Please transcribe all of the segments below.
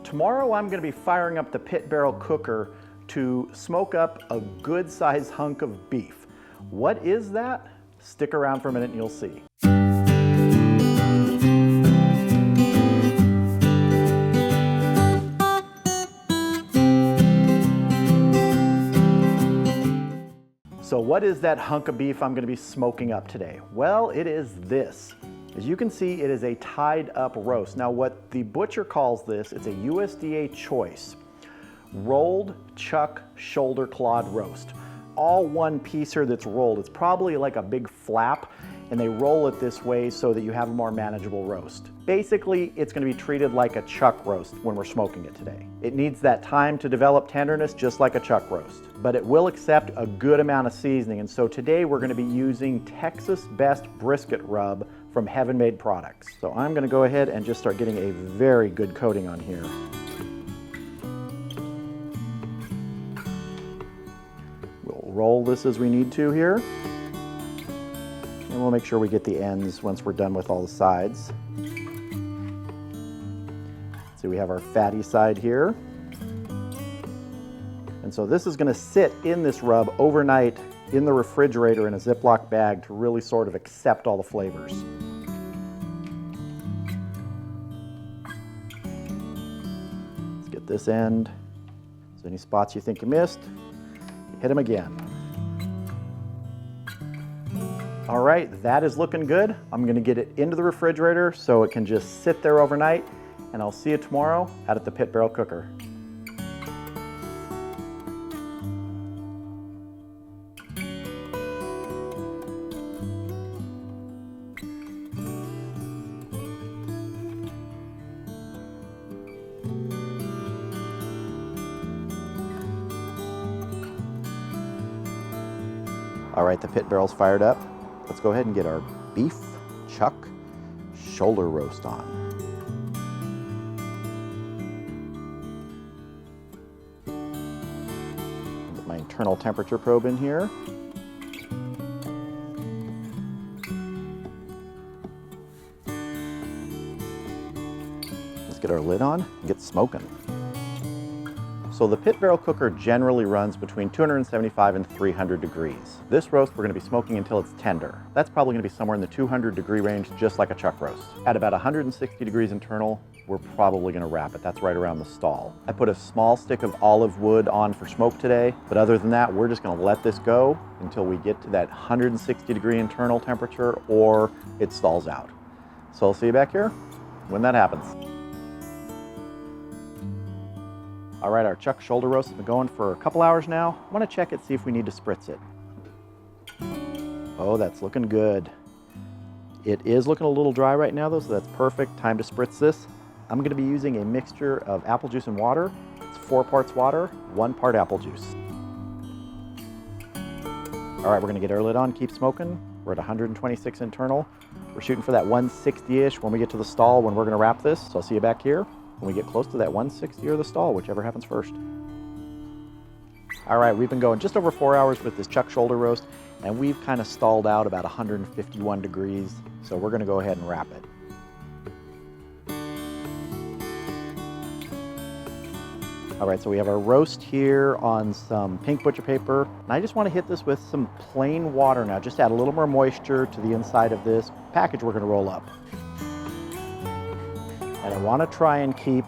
Tomorrow I'm going to be firing up the pit barrel cooker to smoke up a good sized hunk of beef. What is that? Stick around for a minute and you'll see. So what is that hunk of beef I'm going to be smoking up today? Well, it is this. As you can see, it is a tied up roast. Now what the butcher calls this, it's a USDA choice. Rolled chuck shoulder clawed roast. All one piece here that's rolled. It's probably like a big flap, and they roll it this way so that you have a more manageable roast. Basically, it's going to be treated like a chuck roast when we're smoking it today. It needs that time to develop tenderness just like a chuck roast, but it will accept a good amount of seasoning. And so today we're going to be using Texas Best Brisket Rub from Heaven Made Products. So I'm going to go ahead and just start getting a very good coating on here. We'll roll this as we need to here. And we'll make sure we get the ends once we're done with all the sides. So we have our fatty side here. And so this is going to sit in this rub overnight in the refrigerator in a Ziploc bag to really sort of accept all the flavors. Let's get this end. So any spots you think you missed, hit them again. All right, that is looking good. I'm gonna get it into the refrigerator so it can just sit there overnight, and I'll see you tomorrow out at the pit barrel cooker. All right, the pit barrel's fired up. Let's go ahead and get our beef chuck shoulder roast on. Get my internal temperature probe in here. Let's get our lid on and get smoking. So the pit barrel cooker generally runs between 275 and 300 degrees. This roast we're going to be smoking until it's tender. That's probably going to be somewhere in the 200 degree range, just like a chuck roast. At about 160 degrees internal, we're probably going to wrap it. That's right around the stall. I put a small stick of olive wood on for smoke today, but other than that, we're just going to let this go until we get to that 160 degree internal temperature or it stalls out. So I'll see you back here when that happens. All right, our chuck shoulder roast has been going for a couple hours now. I want to check it, see if we need to spritz it. Oh, that's looking good. It is looking a little dry right now though, so that's perfect. Time to spritz this. I'm going to be using a mixture of apple juice and water. It's 4 parts water, 1 part apple juice. All right, we're going to get our lid on, keep smoking. We're at 126 internal. We're shooting for that 160-ish when we get to the stall when we're going to wrap this. So I'll see you back here when we get close to that 160 or the stall, whichever happens first. All right, we've been going just over 4 hours with this chuck shoulder roast, and we've kind of stalled out about 151 degrees, so we're gonna go ahead and wrap it. All right, so we have our roast here on some pink butcher paper, and I just wanna hit this with some plain water now, just add a little more moisture to the inside of this package we're gonna roll up. And I want to try and keep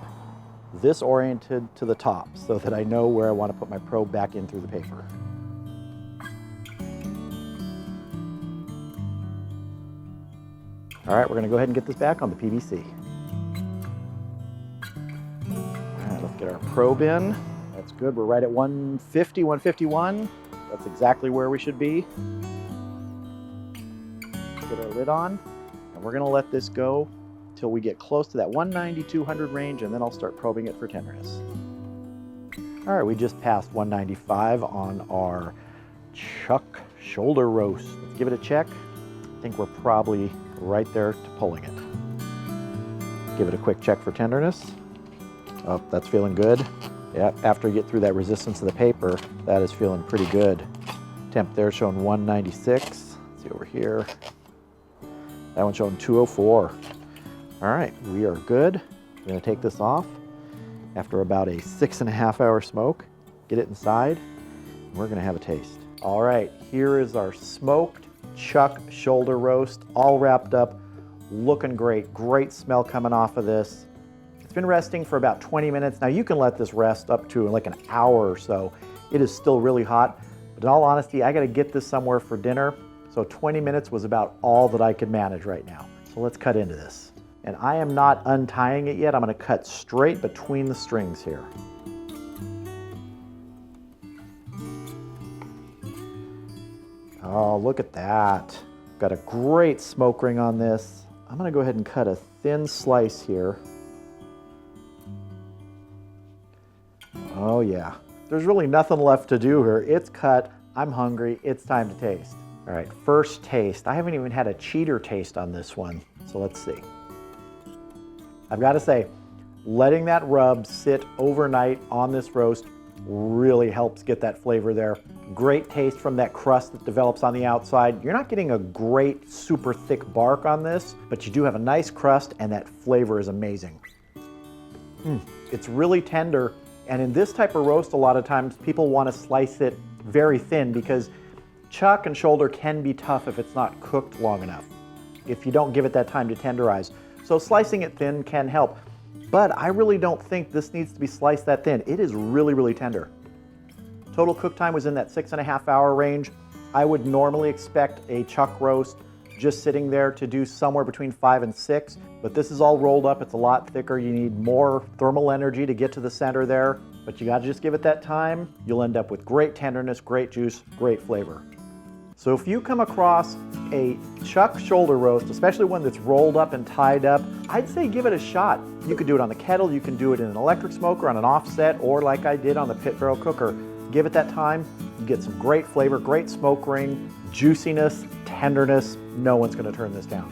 this oriented to the top so that I know where I want to put my probe back in through the paper. All right, we're going to go ahead and get this back on the PVC. All right, let's get our probe in. That's good. We're right at 150, 151. That's exactly where we should be. Get our lid on, and we're going to let this go till we get close to that 190, 200 range, and then I'll start probing it for tenderness. All right, we just passed 195 on our chuck shoulder roast. Let's give it a check. I think we're probably right there to pulling it. Give it a quick check for tenderness. Oh, that's feeling good. Yeah, after you get through that resistance of the paper, that is feeling pretty good. Temp there showing 196. Let's see over here. That one's showing 204. All right, we are good. I'm gonna take this off after about a 6.5-hour smoke. Get it inside, and we're gonna have a taste. All right, here is our smoked chuck shoulder roast, all wrapped up, looking great. Great smell coming off of this. It's been resting for about 20 minutes. Now you can let this rest up to like an hour or so. It is still really hot, but in all honesty, I gotta get this somewhere for dinner. So 20 minutes was about all that I could manage right now. So let's cut into this. And I am not untying it yet. I'm gonna cut straight between the strings here. Oh, look at that. Got a great smoke ring on this. I'm gonna go ahead and cut a thin slice here. Oh yeah, there's really nothing left to do here. It's cut, I'm hungry, it's time to taste. All right, first taste. I haven't even had a cheater taste on this one, so let's see. I've got to say, letting that rub sit overnight on this roast really helps get that flavor there. Great taste from that crust that develops on the outside. You're not getting a great super thick bark on this, but you do have a nice crust and that flavor is amazing. It's really tender, and in this type of roast, a lot of times people want to slice it very thin because chuck and shoulder can be tough if it's not cooked long enough, if you don't give it that time to tenderize. So slicing it thin can help, but I really don't think this needs to be sliced that thin. It is really, really tender. Total cook time was in that 6.5-hour range. I would normally expect a chuck roast just sitting there to do somewhere between 5 and 6, but this is all rolled up. It's a lot thicker. You need more thermal energy to get to the center there, but you gotta just give it that time. You'll end up with great tenderness, great juice, great flavor. So if you come across a chuck shoulder roast, especially one that's rolled up and tied up, I'd say give it a shot. You could do it on the kettle, you can do it in an electric smoker, on an offset, or like I did on the pit barrel cooker. Give it that time, you get some great flavor, great smoke ring, juiciness, tenderness. No one's gonna turn this down.